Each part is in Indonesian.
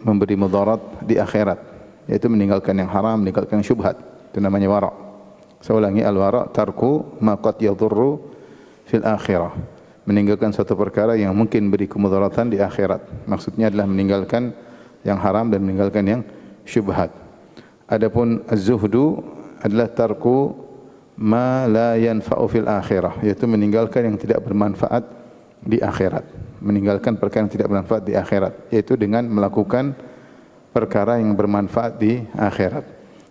memberi mudarat di akhirat, yaitu meninggalkan yang haram, meninggalkan yang syubhat. Itu namanya wara'. Saya ulangi, al-wara' tarku ma qad yadhurru fil akhirah. Meninggalkan suatu perkara yang mungkin beri kemudaratan di akhirat. Maksudnya adalah meninggalkan yang haram dan meninggalkan yang syubhat. Adapun az-zuhdu adalah tarku ma la yanfa'u fil akhirah, yaitu meninggalkan yang tidak bermanfaat di akhirat. Meninggalkan perkara yang tidak bermanfaat di akhirat, yaitu dengan melakukan perkara yang bermanfaat di akhirat.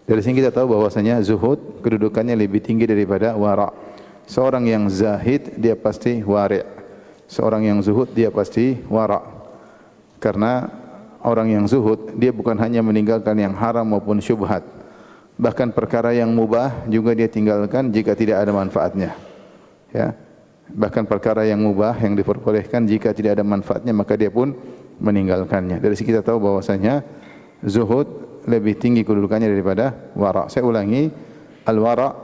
Dari sini kita tahu bahwasanya zuhud kedudukannya lebih tinggi daripada wara'. Seorang yang zahid dia pasti wari'. Seorang yang zuhud dia pasti wara'. Karena orang yang zuhud dia bukan hanya meninggalkan yang haram maupun syubhat, bahkan perkara yang mubah juga dia tinggalkan jika tidak ada manfaatnya. Ya. Bahkan perkara yang mubah yang diperbolehkan jika tidak ada manfaatnya maka dia pun meninggalkannya. Dari sini kita tahu bahwasanya zuhud lebih tinggi kedudukannya daripada wara'. Saya ulangi, al-wara'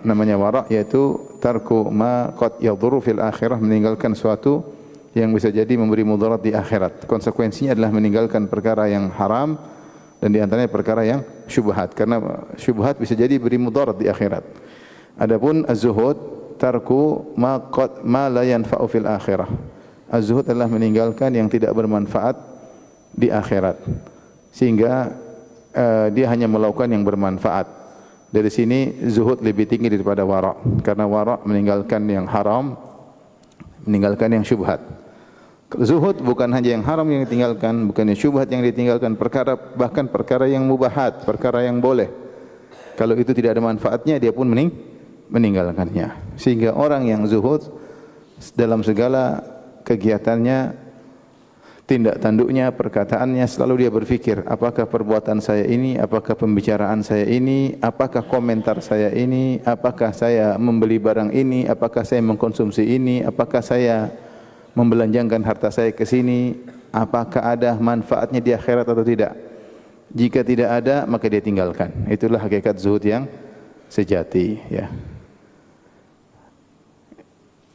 namanya wara' yaitu tarku ma qad yadhurru fil akhirah, meninggalkan suatu yang bisa jadi memberi mudarat di akhirat. Konsekuensinya adalah meninggalkan perkara yang haram dan di antaranya perkara yang syubhat, karena syubhat bisa jadi beri mudarat di akhirat. Adapun az-zuhud tarku ma la yanfa'u fil akhirah. Az-zuhud adalah meninggalkan yang tidak bermanfaat di akhirat, sehingga dia hanya melakukan yang bermanfaat. Dari sini zuhud lebih tinggi daripada wara', karena wara' meninggalkan yang haram, meninggalkan yang syubhat. Zuhud bukan hanya yang haram yang ditinggalkan, bukan yang syubhat yang ditinggalkan, bahkan perkara yang mubahat, perkara yang boleh. Kalau itu tidak ada manfaatnya dia pun meninggalkannya. Sehingga orang yang zuhud dalam segala kegiatannya, tindak tanduknya, perkataannya, selalu dia berfikir, apakah perbuatan saya ini, apakah pembicaraan saya ini, apakah komentar saya ini, apakah saya membeli barang ini, apakah saya mengkonsumsi ini, apakah saya membelanjakan harta saya ke sini, apakah ada manfaatnya di akhirat atau tidak. Jika tidak ada maka dia tinggalkan. Itulah hakikat zuhud yang sejati, ya.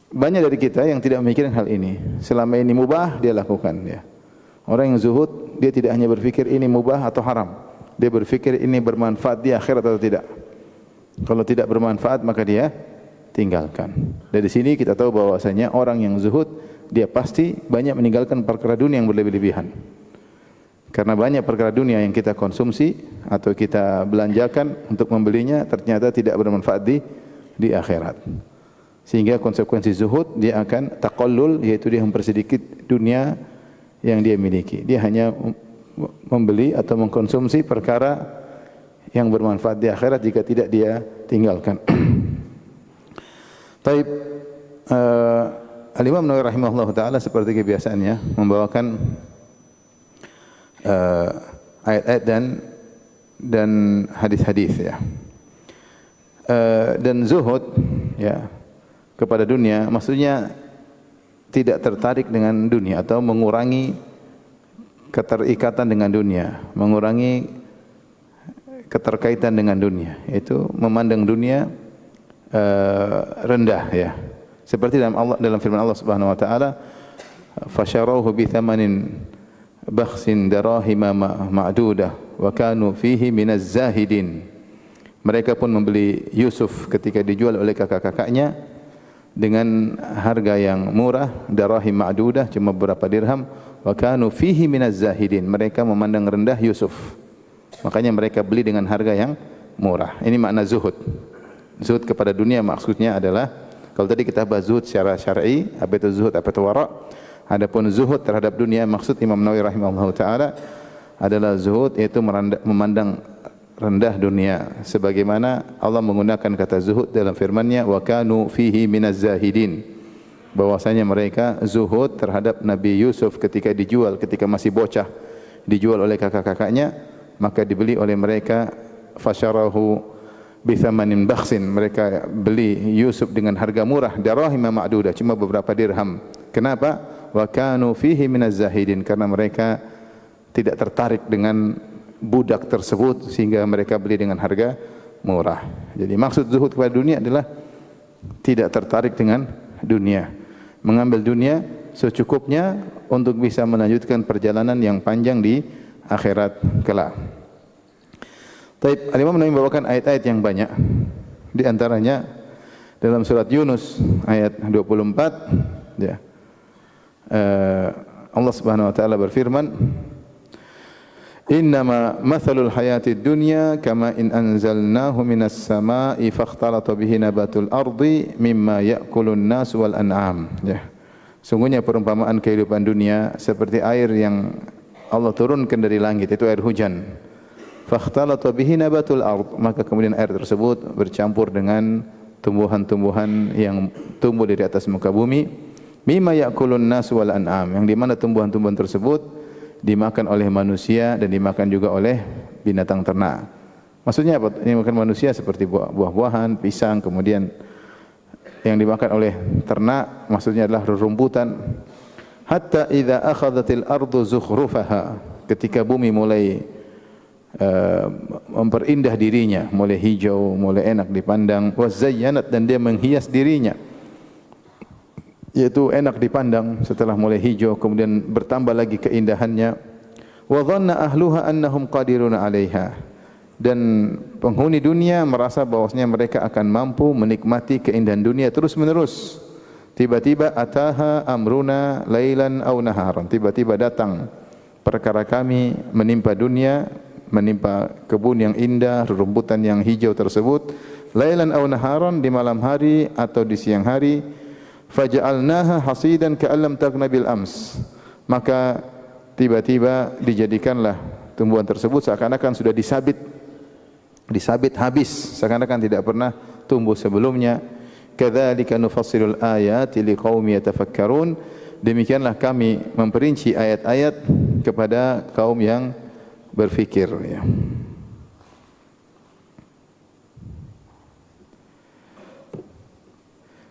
Banyak dari kita yang tidak memikirkan hal ini. Selama ini mubah dia lakukan, ya. Orang yang zuhud dia tidak hanya berfikir ini mubah atau haram. Dia berfikir ini bermanfaat di akhirat atau tidak. Kalau tidak bermanfaat maka dia tinggalkan. Dari sini kita tahu bahwasanya orang yang zuhud dia pasti banyak meninggalkan perkara dunia yang berlebih-lebihan. Karena banyak perkara dunia yang kita konsumsi atau kita belanjakan untuk membelinya ternyata tidak bermanfaat di akhirat. Sehingga konsekuensi zuhud dia akan taqallul, yaitu dia mempersedikit dunia yang dia miliki. Dia hanya membeli atau mengkonsumsi perkara yang bermanfaat di akhirat, jika tidak dia tinggalkan. Taib, Al-Imam Nawawi rahimahullah ta'ala seperti kebiasaannya membawakan ayat-ayat dan hadis-hadis, ya. Dan zuhud, ya, kepada dunia maksudnya tidak tertarik dengan dunia atau mengurangi keterikatan dengan dunia, mengurangi keterkaitan dengan dunia, yaitu memandang dunia rendah, ya. Seperti dalam firman Allah Subhanahu wa taala, fasyaruhu bi thamanin bakhsin darahima ma'dudah wa kanu fihi minaz zahidin. Mereka pun membeli Yusuf ketika dijual oleh kakak-kakaknya dengan harga yang murah, darahim ma'dudah, cuma beberapa dirham, wa kanu fihi minaz zahidin. Mereka memandang rendah Yusuf, makanya mereka beli dengan harga yang murah. Ini makna zuhud. Zuhud kepada dunia maksudnya adalah, kalau tadi kita bahas zuhud secara syar'i, apa itu zuhud, apa itu wara'. Adapun zuhud terhadap dunia maksud Imam Nawawi rahimahullah taala adalah zuhud yaitu memandang rendah dunia, sebagaimana Allah menggunakan kata zuhud dalam firman-Nya, wa kanu fihi minaz zahidin, bahwasanya mereka zuhud terhadap Nabi Yusuf ketika dijual, ketika masih bocah, dijual oleh kakak-kakaknya, maka dibeli oleh mereka, fasyarahu bi thamanin bakhsin, mereka beli Yusuf dengan harga murah, darahim ma'dudah, cuma beberapa dirham. Kenapa? Wa kanu fihi minaz zahidin, karena mereka tidak tertarik dengan budak tersebut sehingga mereka beli dengan harga murah. Jadi maksud zuhud kepada dunia adalah tidak tertarik dengan dunia, mengambil dunia secukupnya untuk bisa melanjutkan perjalanan yang panjang di akhirat kelak. Taib, Al-Imam Nawawi membawakan ayat-ayat yang banyak. Di antaranya dalam surat Yunus ayat 24 ya. Allah Subhanahu wa taala berfirman, "Innama mathalul hayatid dunya kama in anzalnahu minas sama'i fakhtalata bihi nabatul ardi mimma ya'kulun nas wal an'am." Ya. Sungguhnya perumpamaan kehidupan dunia seperti air yang Allah turunkan dari langit, itu air hujan. Fakhtalata bihi nabatul ard, maka kemudian air tersebut bercampur dengan tumbuhan-tumbuhan yang tumbuh dari atas muka bumi. Mimma ya'kulun nas wal an'am, yang di mana tumbuhan-tumbuhan tersebut dimakan oleh manusia dan dimakan juga oleh binatang ternak. Maksudnya apa? Yang dimakan manusia seperti buah-buahan, pisang, kemudian yang dimakan oleh ternak maksudnya adalah rerumputan. Hatta idza akhadhatil ardu zukhrufaha, ketika bumi mulai memperindah dirinya, mulai hijau, mulai enak dipandang, wazayyanat, dan dia menghias dirinya, yaitu enak dipandang setelah mulai hijau, kemudian bertambah lagi keindahannya. Wa dhanna ahluha annahum qadiruna 'alaiha, dan penghuni dunia merasa bahwasanya mereka akan mampu menikmati keindahan dunia terus-menerus. Tiba-tiba ataha amruna lailan aw naharan, tiba-tiba datang perkara kami menimpa dunia, menimpa kebun yang indah, rerumputan yang hijau tersebut, lailan aw naharan, di malam hari atau di siang hari. Faja'alnaha hasidan ka'allam taghna bil ams, maka tiba-tiba dijadikanlah tumbuhan tersebut seakan-akan sudah disabit habis, seakan-akan tidak pernah tumbuh sebelumnya. Kadzalika nufassilul ayati liqaumi yatafakkarun, demikianlah kami memperinci ayat-ayat kepada kaum yang berfikir ya.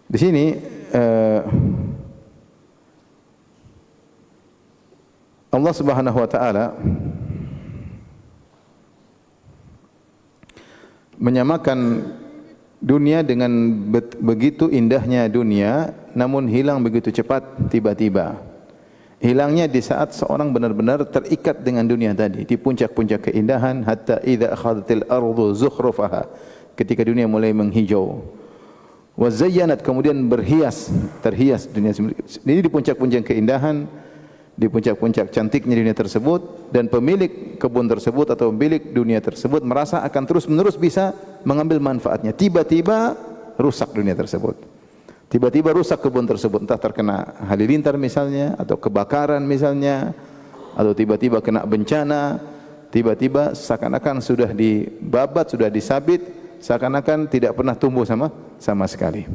Di sini Allah Subhanahu wa taala menyamakan dunia dengan begitu indahnya dunia, namun hilang begitu cepat tiba-tiba. Hilangnya di saat seorang benar-benar terikat dengan dunia tadi, di puncak-puncak keindahan. Hatta idza akhadhatil ardu zukhrufaha, ketika dunia mulai menghijau. Wa zayyanat, kemudian terhias dunia ini di puncak-puncak keindahan, di puncak-puncak cantiknya dunia tersebut, dan pemilik kebun tersebut atau pemilik dunia tersebut merasa akan terus-menerus bisa mengambil manfaatnya. Tiba-tiba rusak dunia tersebut. Tiba-tiba rusak kebun tersebut, entah terkena halilintar misalnya, atau kebakaran misalnya, atau tiba-tiba kena bencana, tiba-tiba seakan-akan sudah dibabat, sudah disabit, seakan-akan tidak pernah tumbuh sama sekali.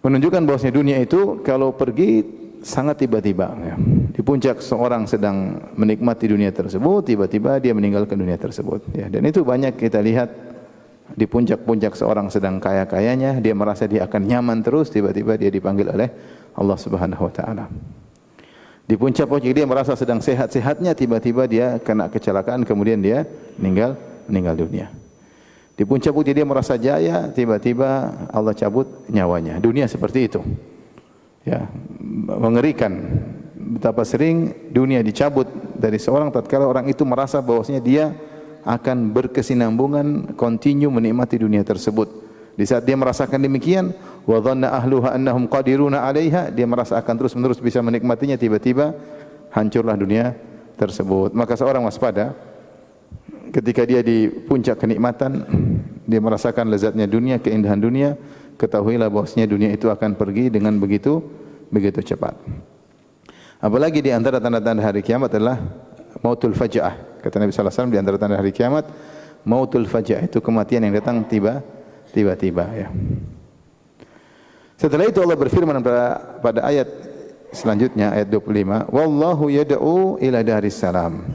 Menunjukkan bahwasanya dunia itu kalau pergi sangat tiba-tiba ya. Di puncak seorang sedang menikmati dunia tersebut, tiba-tiba dia meninggalkan dunia tersebut ya. Dan itu banyak kita lihat. Di puncak-puncak seorang sedang kaya-kayanya, dia merasa dia akan nyaman terus, tiba-tiba dia dipanggil oleh Allah Subhanahu wa taala. Di puncak-puncak dia merasa sedang sehat-sehatnya, tiba-tiba dia kena kecelakaan, kemudian dia meninggal dunia. Di puncak-puncak dia merasa jaya, tiba-tiba Allah cabut nyawanya. Dunia seperti itu. Ya, mengerikan. Betapa sering dunia dicabut dari seorang tatkala orang itu merasa bahwasanya dia akan berkesinambungan, kontinu menikmati dunia tersebut. Di saat dia merasakan demikian, wa dhanna ahluha annahum qadiruna 'alaiha, dia merasa akan terus-menerus bisa menikmatinya, tiba-tiba hancurlah dunia tersebut. Maka seorang waspada ketika dia di puncak kenikmatan, dia merasakan lezatnya dunia, keindahan dunia, ketahuilah bahwasanya dunia itu akan pergi dengan begitu cepat. Apalagi di antara tanda-tanda hari kiamat adalah mautul faja'ah. Kata Nabi sallallahu alaihi wasallam, di antara tanda hari kiamat mautul faja'ah, itu kematian yang datang tiba-tiba ya. Setelah itu Allah berfirman pada ayat selanjutnya, ayat 25, wallahu yad'u ila daris salam,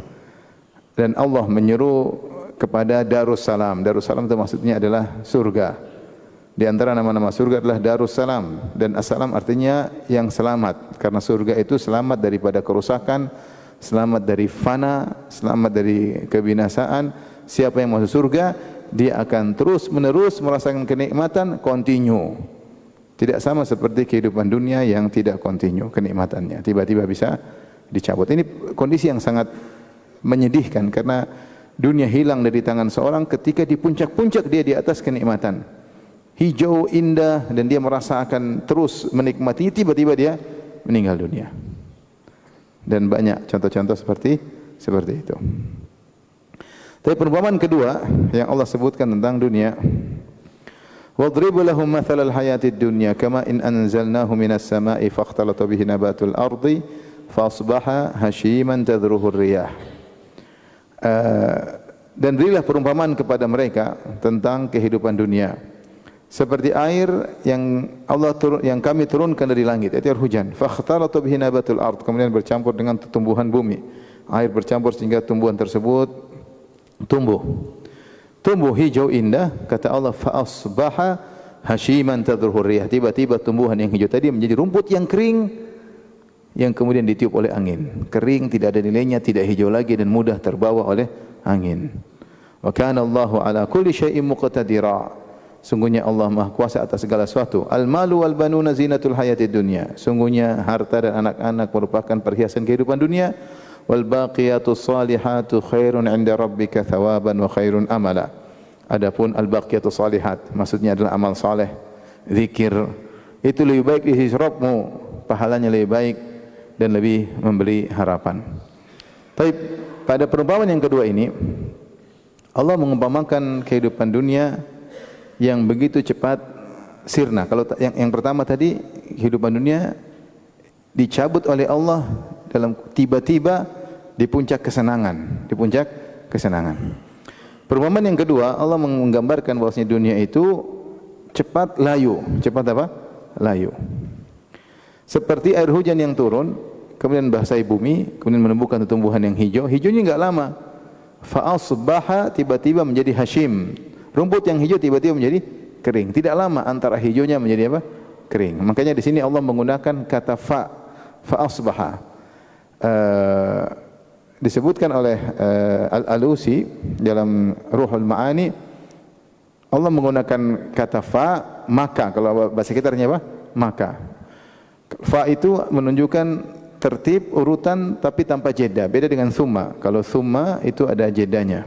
dan Allah menyeru kepada Darussalam. Darussalam itu maksudnya adalah surga. Di antara nama-nama surga adalah Darussalam, dan assalam artinya yang selamat, karena surga itu selamat daripada kerusakan, selamat dari fana, selamat dari kebinasaan. Siapa yang masuk surga, dia akan terus-menerus merasakan kenikmatan, kontinu. Tidak sama seperti kehidupan dunia yang tidak kontinu kenikmatannya. Tiba-tiba bisa dicabut. Ini kondisi yang sangat menyedihkan karena dunia hilang dari tangan seorang ketika di puncak-puncak dia di atas kenikmatan. Hijau, indah, dan dia merasa akan terus menikmatinya, tiba-tiba dia meninggal dunia. Dan banyak contoh-contoh seperti itu. Tapi perumpamaan kedua yang Allah sebutkan tentang dunia, وَاضْرِبْ لَهُمْ مَثَلَ الْحَيَاةِ الدُّنْيَا كَمَا إِنْ أَنْزَلْنَاهُ مِنَ السَّمَاءِ فَاخْتَلَطَ بِهِ نَبَاتُ الْأَرْضِ فَأَصْبَحَ هَشِيمًا تَذْرُهُ الرِّيَاحُ. Dan berilah perumpamaan kepada mereka tentang kehidupan dunia seperti air yang kami turunkan dari langit, itu air hujan. Fakhtalata bihi nabatul ard, kemudian bercampur dengan tumbuhan bumi. Air bercampur sehingga tumbuhan tersebut tumbuh hijau indah, kata Allah, fa asbaha hashiman tadruhu riyah. Tiba-tiba tumbuhan yang hijau tadi menjadi rumput yang kering yang kemudian ditiup oleh angin. Kering, tidak ada nilainya, tidak hijau lagi dan mudah terbawa oleh angin. Wa kana Allahu ala kulli syai'in muqtadira. Sungguhnya Allah Maha Kuasa atas segala sesuatu. Al-malu wal banuna zinatul hayatid dunya. Sungguhnya harta dan anak-anak merupakan perhiasan kehidupan dunia. Wal baqiyatus salihatu khairun 'inda rabbika thawaban wa khairun amala. Adapun al baqiyatus salihat maksudnya adalah amal saleh, zikir. Itu lebih baik di sisi Rabbmu, pahalanya lebih baik dan lebih memberi harapan. Tapi pada perumpamaan yang kedua ini Allah mengumpamakan kehidupan dunia yang begitu cepat sirna. Kalau yang pertama tadi kehidupan dunia dicabut oleh Allah dalam tiba-tiba di puncak kesenangan, Perumpamaan yang kedua, Allah menggambarkan bahwasanya dunia itu cepat layu. Cepat apa? Layu. Seperti air hujan yang turun, kemudian basahi bumi, kemudian menumbuhkan tumbuhan yang hijau. Hijaunya enggak lama. Fa asbaha, tiba-tiba menjadi hashim. Rumput yang hijau tiba-tiba menjadi kering. Tidak lama antara hijaunya menjadi apa? Kering. Makanya di sini Allah menggunakan kata fa asbaha. Disebutkan oleh Al-Alusi dalam Ruhul Ma'ani, Allah menggunakan kata fa, maka, kalau bahasa kita artinya apa? Maka. Fa itu menunjukkan tertib, urutan, tapi tanpa jeda. Beda dengan summa. Kalau summa itu ada jedanya.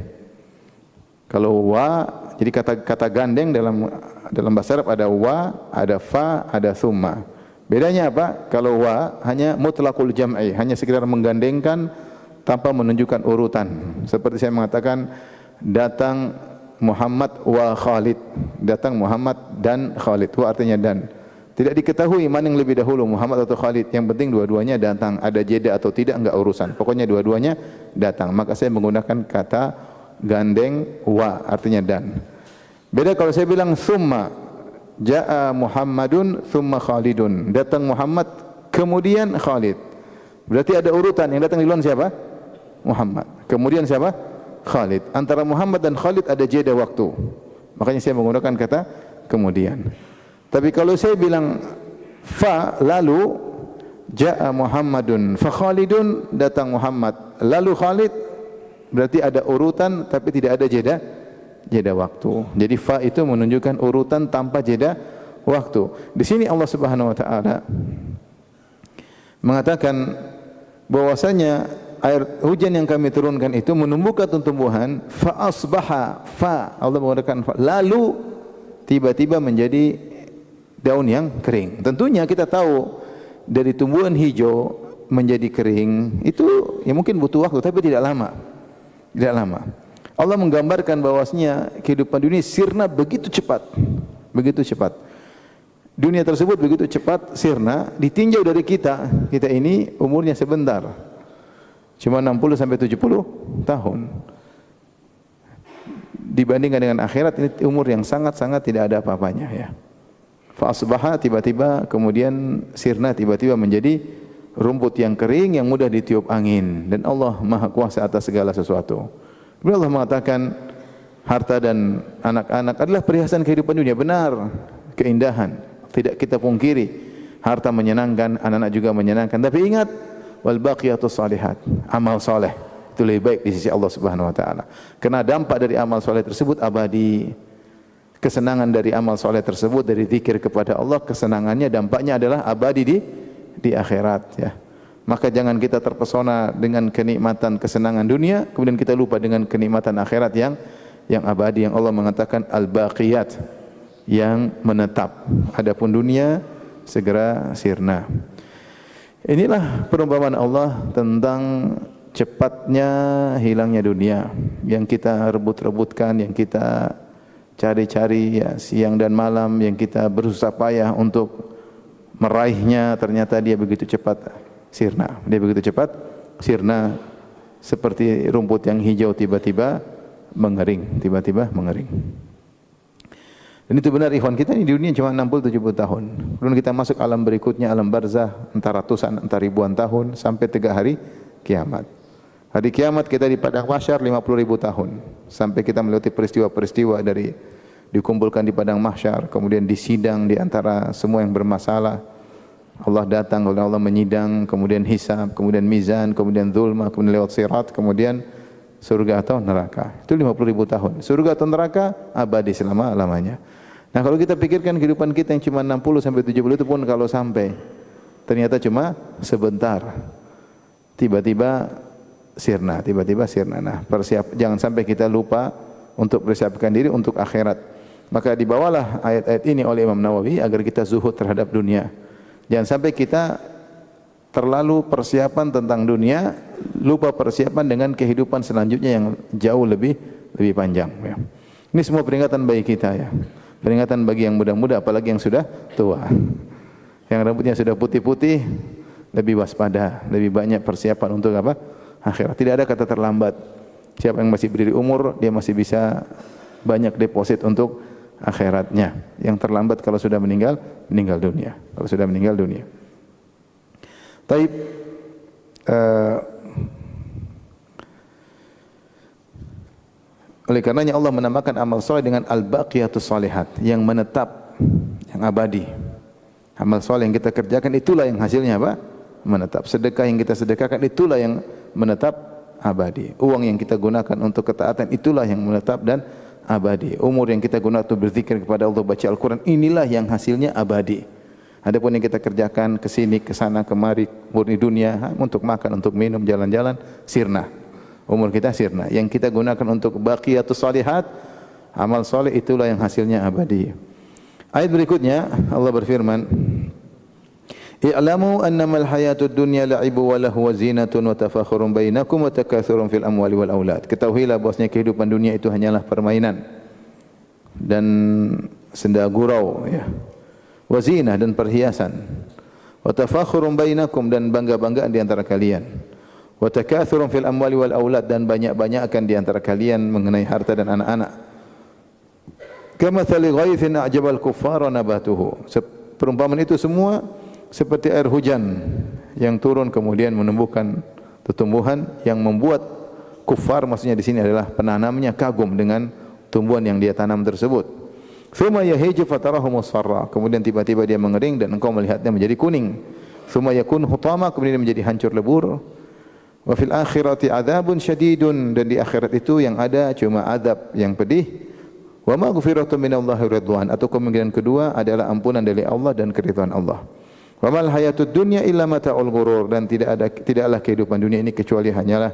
Kalau wa, jadi kata gandeng dalam bahasa Arab ada wa, ada fa, ada summa. Bedanya apa? Kalau wa hanya mutlaqul jam'i, hanya sekedar menggandengkan tanpa menunjukkan urutan. Seperti saya mengatakan datang Muhammad wa Khalid. Datang Muhammad dan Khalid. Wa artinya dan. Tidak diketahui mana yang lebih dahulu, Muhammad atau Khalid. Yang penting dua-duanya datang. Ada jeda atau tidak enggak urusan. Pokoknya dua-duanya datang. Maka saya menggunakan kata gandeng wa artinya dan. Beda kalau saya bilang summa. Ja'a Muhammadun thumma Khalidun. Datang Muhammad kemudian Khalid. Berarti ada urutan, yang datang duluan siapa? Muhammad. Kemudian siapa? Khalid. Antara Muhammad dan Khalid ada jeda waktu. Makanya saya menggunakan kata kemudian. Tapi kalau saya bilang fa lalu ja'a Muhammadun fa Khalidun, datang Muhammad lalu Khalid, berarti ada urutan tapi tidak ada jeda waktu. Jadi fa itu menunjukkan urutan tanpa jeda waktu. Di sini Allah Subhanahu wa taala mengatakan bahwasanya air hujan yang kami turunkan itu menumbuhkan tumbuhan, fa asbaha, fa Allah menggunakan fa, lalu tiba-tiba menjadi daun yang kering. Tentunya kita tahu dari tumbuhan hijau menjadi kering itu ya mungkin butuh waktu tapi tidak lama. Tidak lama. Allah menggambarkan bahwasanya kehidupan dunia sirna begitu cepat. Begitu cepat. Dunia tersebut begitu cepat sirna, ditinjau dari kita. Kita ini umurnya sebentar. Cuma 60 sampai 70 tahun. Dibandingkan dengan akhirat ini umur yang sangat-sangat tidak ada apa-apanya ya. Fa asbaha, tiba-tiba kemudian sirna, tiba-tiba menjadi rumput yang kering yang mudah ditiup angin, dan Allah Maha Kuasa atas segala sesuatu. Kemudian Allah mengatakan harta dan anak-anak adalah perhiasan kehidupan dunia. Benar, keindahan, tidak kita pungkiri. Harta menyenangkan, anak-anak juga menyenangkan. Tapi ingat, wal baqiyatus salihat, amal soleh itu lebih baik di sisi Allah Subhanahu wa taala. Karena dampak dari amal soleh tersebut abadi. Kesenangan dari amal soleh tersebut, dari zikir kepada Allah, kesenangannya, dampaknya adalah abadi di akhirat ya. Maka jangan kita terpesona dengan kenikmatan kesenangan dunia, kemudian kita lupa dengan kenikmatan akhirat yang abadi, yang Allah mengatakan al-baqiyat, yang menetap. Adapun dunia segera sirna. Inilah perumpamaan Allah tentang cepatnya hilangnya dunia, yang kita rebut-rebutkan, yang kita cari-cari ya, siang dan malam, yang kita berusaha payah untuk meraihnya, ternyata dia begitu cepat sirna. Dia begitu cepat sirna, seperti rumput yang hijau tiba-tiba mengering, tiba-tiba mengering. Dan itu benar, ikhwan, kita ini di dunia cuma 60-70 tahun. Kemudian kita masuk alam berikutnya, alam barzah, entah ratusan, entah ribuan tahun, sampai 3 hari kiamat. Hari kiamat kita di padang mahsyar 50.000 tahun, sampai kita melewati peristiwa-peristiwa dari dikumpulkan di padang mahsyar, kemudian disidang di antara semua yang bermasalah. Allah datang, kemudian Allah menyidang, kemudian hisab, kemudian mizan, kemudian zulma, kemudian lewat sirat, kemudian surga atau neraka. Itu 50.000 tahun. Surga atau neraka abadi selama-lamanya. Nah, kalau kita pikirkan kehidupan kita yang cuma 60 sampai 70 itu pun kalau sampai ternyata cuma sebentar. Tiba-tiba sirna, tiba-tiba sirna. Nah, jangan sampai kita lupa untuk persiapkan diri untuk akhirat. Maka dibawalah ayat-ayat ini oleh Imam Nawawi agar kita zuhud terhadap dunia. Jangan sampai kita terlalu persiapan tentang dunia, lupa persiapan dengan kehidupan selanjutnya yang jauh lebih panjang. Ya. Ini semua peringatan bagi kita ya. Peringatan bagi yang muda-muda, apalagi yang sudah tua. Yang rambutnya sudah putih-putih, lebih waspada, lebih banyak persiapan untuk apa? Akhirat. Tidak ada kata terlambat. Siapa yang masih berdiri umur, dia masih bisa banyak deposit untuk akhiratnya. Yang terlambat kalau sudah meninggal dunia. Kalau sudah meninggal dunia. Taib, oleh karenanya Allah menamakan amal soleh dengan al-baqiyatus salihat, yang menetap, yang abadi. Amal soleh yang kita kerjakan itulah yang hasilnya apa? Menetap. Sedekah yang kita sedekahkan itulah yang menetap, abadi. Uang yang kita gunakan untuk ketaatan itulah yang menetap dan abadi. Umur yang kita gunakan untuk berzikir kepada Allah, baca Al-Quran, inilah yang hasilnya abadi. Adapun yang kita kerjakan ke sini, ke sana, kemari, murni dunia, untuk makan, untuk minum, jalan-jalan, sirna. Umur kita sirna. Yang kita gunakan untuk baqiyatus salihat, amal soleh, itulah yang hasilnya abadi. Ayat berikutnya Allah berfirman, "I'lamu annamal hayatud dunya la'ibu wa lahu wa zinatun wa tafakhurun bainakum wa takatsurun fil amwali wal aulad." Ketahuilah bahwasanya kehidupan dunia itu hanyalah permainan dan senda gurau ya. Wa zinah, dan perhiasan. Wa tafakhurun bainakum, dan bangga-banggaan di antara kalian. Wa takatsurun fil amwali wal aulad, dan banyak-banyakkan di antara kalian mengenai harta dan anak-anak. Kamathali ghaithin a'jabal kuffara nabatuhu. Perumpamaan itu semua seperti air hujan yang turun kemudian menumbuhkan tumbuhan yang membuat kufar, maksudnya di sini adalah penanamnya, kagum dengan tumbuhan yang dia tanam tersebut. Thumma yahiju fatarahu musfarra, kemudian tiba-tiba dia mengering dan engkau melihatnya menjadi kuning. Thumma yakun hutama, kemudian menjadi hancur lebur. Wa fil akhirati adzabun syadidun, dan di akhirat itu yang ada cuma azab yang pedih. Wa maghfiratun minallahi ridwan, atau kemungkinan kedua adalah ampunan dari Allah dan keridhaan Allah. Wa mal hayatud dunya illa mata'ul ghurur, dan tidaklah kehidupan dunia ini kecuali hanyalah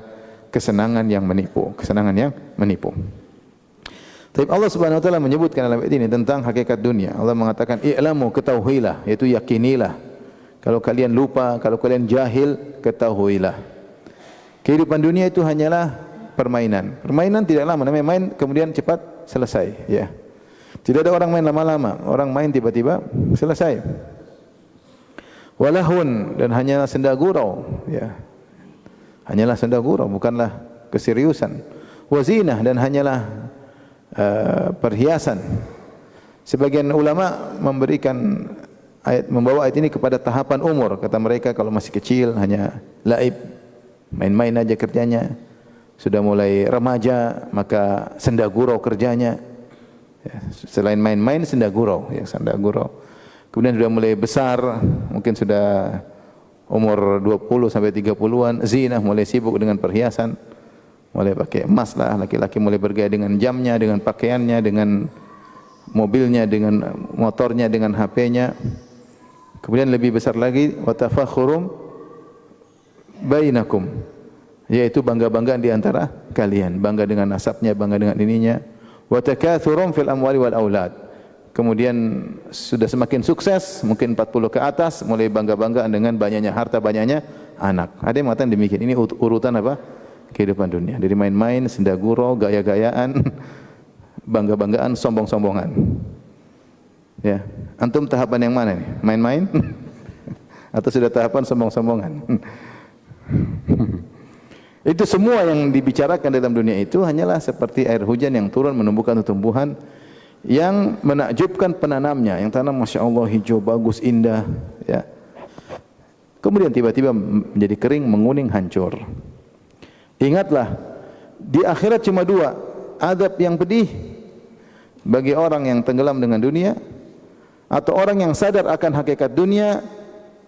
kesenangan yang menipu, kesenangan yang menipu. Tapi Allah Subhanahu wa taala menyebutkan dalam ayat ini tentang hakikat dunia. Allah mengatakan, "I'lamu", ketahuilah, yaitu yakinilah. Kalau kalian lupa, kalau kalian jahil, ketahuilah. Kehidupan dunia itu hanyalah permainan. Permainan tidak lama, namanya main kemudian cepat selesai, ya. Tidak ada orang main lama-lama, orang main tiba-tiba selesai. Walahun, dan hanyalah senda gurau, ya. Hanyalah senda gurau, bukanlah keseriusan. Wazinah, dan hanyalah perhiasan. Sebagian ulama membawa ayat ini kepada tahapan umur. Kata mereka kalau masih kecil hanya laib, main-main aja kerjanya. Sudah mulai remaja maka senda gurau kerjanya. Ya, selain main-main senda gurau, ya, senda gurau. Kemudian sudah mulai besar, mungkin sudah umur 20 sampai 30-an, zinah, mulai sibuk dengan perhiasan. Mulai pakai emas lah, laki-laki mulai bergaya dengan jamnya, dengan pakaiannya, dengan mobilnya, dengan motornya, dengan HP-nya. Kemudian lebih besar lagi, wa tafakhurum bainakum, yaitu bangga-banggaan di antara kalian, bangga dengan nasabnya, bangga dengan ininya. Wa takatsurum fil amwali wal aulad. Kemudian sudah semakin sukses, mungkin 40 ke atas, mulai bangga-banggaan dengan banyaknya harta, banyaknya anak. Ada yang mengatakan demikian. Ini urutan apa? Kehidupan dunia. Dari main-main, senda gurau, gaya-gayaan, bangga-banggaan, sombong-sombongan. Ya, antum tahapan yang mana nih? Main-main atau sudah tahapan sombong-sombongan? Itu semua yang dibicarakan dalam dunia itu hanyalah seperti air hujan yang turun menumbuhkan tumbuhan yang menakjubkan penanamnya, yang tanam Masya Allah hijau, bagus, indah, ya. Kemudian tiba-tiba menjadi kering, menguning, hancur. Ingatlah, di akhirat cuma dua, azab yang pedih bagi orang yang tenggelam dengan dunia, atau orang yang sadar akan hakikat dunia,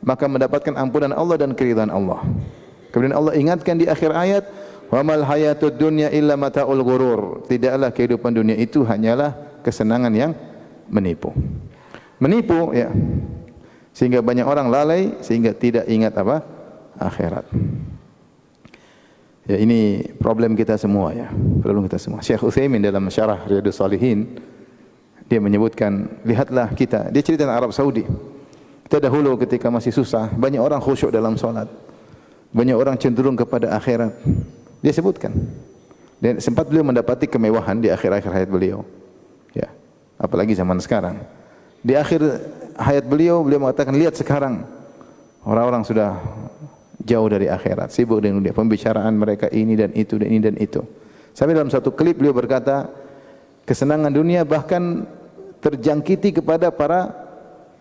maka mendapatkan ampunan Allah dan keridhaan Allah. Kemudian Allah ingatkan di akhir ayat, wa mal hayatud dunya illa mata'ul ghurur. Tidaklah kehidupan dunia itu hanyalah kesenangan yang menipu. Menipu, ya. Sehingga banyak orang lalai sehingga tidak ingat apa? Akhirat. Ya, ini problem kita semua, ya. Problem kita semua. Syekh Utsaimin dalam syarah Riyadhus Shalihin dia menyebutkan, lihatlah kita, dia cerita tentang Arab Saudi. Kita dahulu ketika masih susah, banyak orang khusyuk dalam salat. Banyak orang cenderung kepada akhirat. Dia sebutkan. Dan sempat beliau mendapati kemewahan di akhir-akhir hayat beliau. Ya, apalagi zaman sekarang. Di akhir hayat beliau mengatakan, lihat sekarang orang-orang sudah jauh dari akhirat, sibuk dengan dunia, pembicaraan mereka ini dan itu dan ini dan itu. Sampai dalam satu klip beliau berkata, kesenangan dunia bahkan terjangkiti kepada para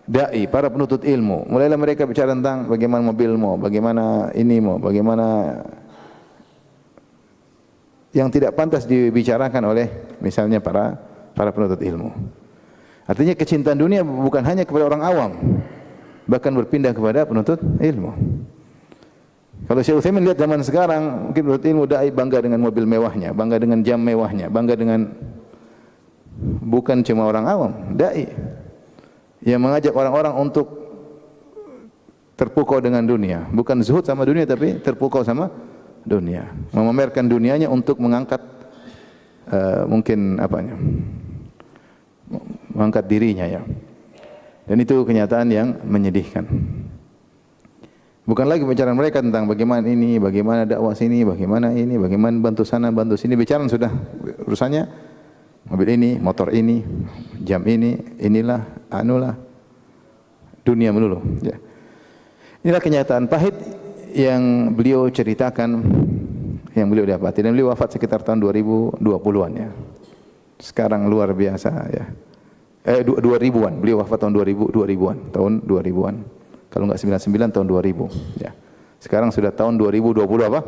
dai, para penuntut ilmu. Mulailah mereka bicara tentang bagaimana mobilmu, bagaimana inimu, bagaimana yang tidak pantas dibicarakan oleh misalnya para penuntut ilmu. Artinya kecintaan dunia bukan hanya kepada orang awam, bahkan berpindah kepada penuntut ilmu. Kalau Syekh Utsaimin lihat zaman sekarang, mungkin penuntut ilmu dai bangga dengan mobil mewahnya, bangga dengan jam mewahnya, bangga dengan, bukan cuma orang awam, dai yang mengajak orang-orang untuk terpukau dengan dunia, bukan zuhud sama dunia tapi terpukau sama dunia, memamerkan dunianya untuk mengangkat mungkin apanya, mengangkat dirinya, ya. Dan itu kenyataan yang menyedihkan. Bukan lagi bicara mereka tentang bagaimana ini, bagaimana dakwah sini, bagaimana ini, bagaimana bantu sana, bantu sini. Bicara sudah urusannya mobil ini, motor ini, jam ini, inilah, anulah, dunia melulu. Ya. Inilah kenyataan pahit yang beliau ceritakan, yang beliau dapati. Dan beliau wafat sekitar tahun 2020-an, ya. Sekarang luar biasa, ya. 2000-an, beliau wafat tahun 2000-an, tahun 2000-an. Kalau enggak 99 tahun 2000, ya. Sekarang sudah tahun 2020 apa?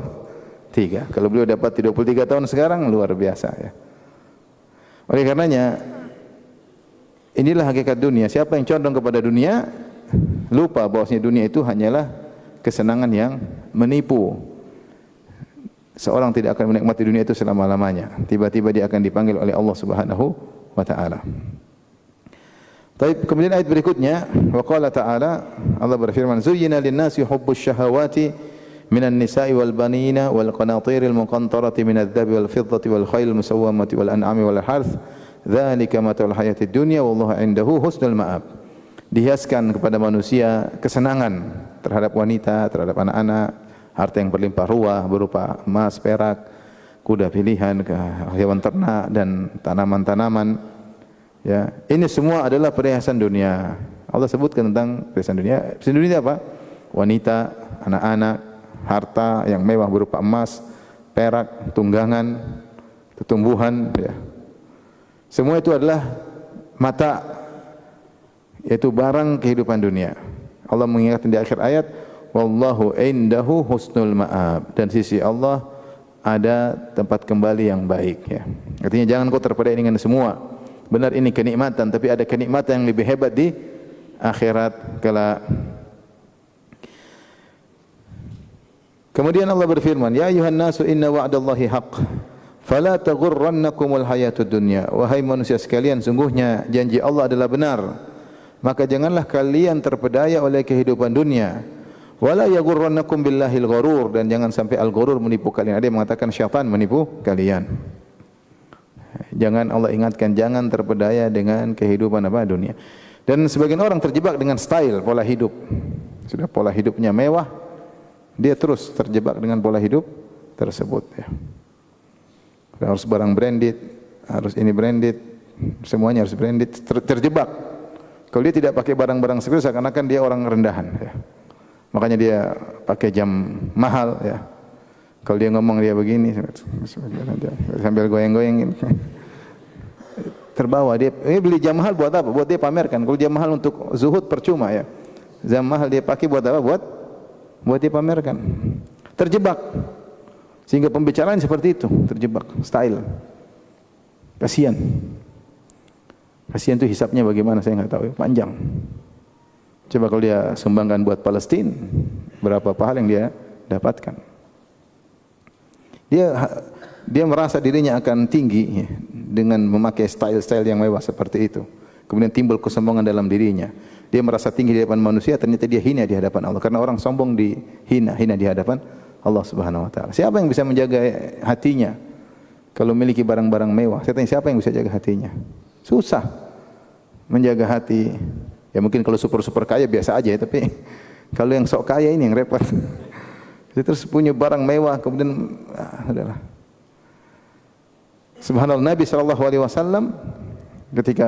3. Kalau beliau dapat 23 tahun sekarang luar biasa, ya. Oleh karenanya inilah hakikat dunia. Siapa yang condong kepada dunia lupa bahwasanya dunia itu hanyalah kesenangan yang menipu. Seorang tidak akan menikmati dunia itu selama-lamanya. Tiba-tiba dia akan dipanggil oleh Allah Subhanahu wa taala. Baik, kemudian ayat berikutnya, wa qala ta'ala, Allah berfirman, "Zuyyina lin-nasi hubbus syahawati minan nisa'i wal banina wal qanatiril muqantarati minadh-dhahabi wal fiddati wal khailil musawwamati wal an'ami wal harth, dzalika mata'ul hayatid dunya wallahu 'indahu husnul ma'ab." Dihiaskan kepada manusia kesenangan terhadap wanita, terhadap anak-anak, harta yang berlimpah ruah berupa emas, perak, kuda pilihan, hewan ternak dan tanaman-tanaman. Ya, ini semua adalah perhiasan dunia. Allah sebutkan tentang perhiasan dunia. Perhiasan dunia apa? Wanita, anak-anak, harta yang mewah berupa emas, perak, tunggangan, tumbuhan, ya. Semua itu adalah mata, yaitu barang kehidupan dunia. Allah mengingatkan di akhir ayat, wallahu indahu husnul ma'ab, dan sisi Allah ada tempat kembali yang baik, ya. Artinya jangan kau terpedaya dengan semua. Benar ini kenikmatan, tapi ada kenikmatan yang lebih hebat di akhirat kelak. Kemudian Allah berfirman, ya ayuhan nasu inna wa'dallahi haqq fala taghurrannakumul hayatud dunya. Wahai manusia sekalian, sungguhnya janji Allah adalah benar, maka janganlah kalian terpedaya oleh kehidupan dunia. Wala yaghurrannakum billahil gharur, dan jangan sampai al-ghurur menipu kalian. Ada yang mengatakan syaitan menipu kalian. Jangan, Allah ingatkan, jangan terpedaya dengan kehidupan apa dunia. Dan sebagian orang terjebak dengan style, pola hidup. Sudah pola hidupnya mewah, dia terus terjebak dengan pola hidup tersebut ya. Harus barang branded, harus ini branded, semuanya harus branded, terjebak. Kalau dia tidak pakai barang-barang seperti itu, seakan-akan dia orang rendahan ya. Makanya dia pakai jam mahal ya. Kalau dia ngomong dia begini sambil goyang-goyang terbawa dia. Beli jam mahal buat apa? Buat dia pamerkan. Kalau jam mahal untuk zuhud percuma ya. Jam mahal dia pakai buat apa? Buat dia pamerkan. Terjebak. Sehingga pembicaraan seperti itu, terjebak style. Kasihan. Kasihan itu hisapnya bagaimana saya enggak tahu, panjang. Coba kalau dia sumbangkan buat Palestina, berapa pahala yang dia dapatkan. Dia merasa dirinya akan tinggi ya, dengan memakai style-style yang mewah seperti itu. Kemudian timbul kesombongan dalam dirinya. Dia merasa tinggi di hadapan manusia, ternyata dia hina di hadapan Allah. Karena orang sombong hina di hadapan Allah Subhanahu wa taala. Siapa yang bisa menjaga hatinya kalau memiliki barang-barang mewah? Saya tanya, siapa yang bisa jaga hatinya? Susah menjaga hati. Ya mungkin kalau super kaya biasa aja ya, tapi kalau yang sok kaya ini yang repot. Dia terus punya barang mewah, kemudian adalah. Subhanallah, Nabi SAW ketika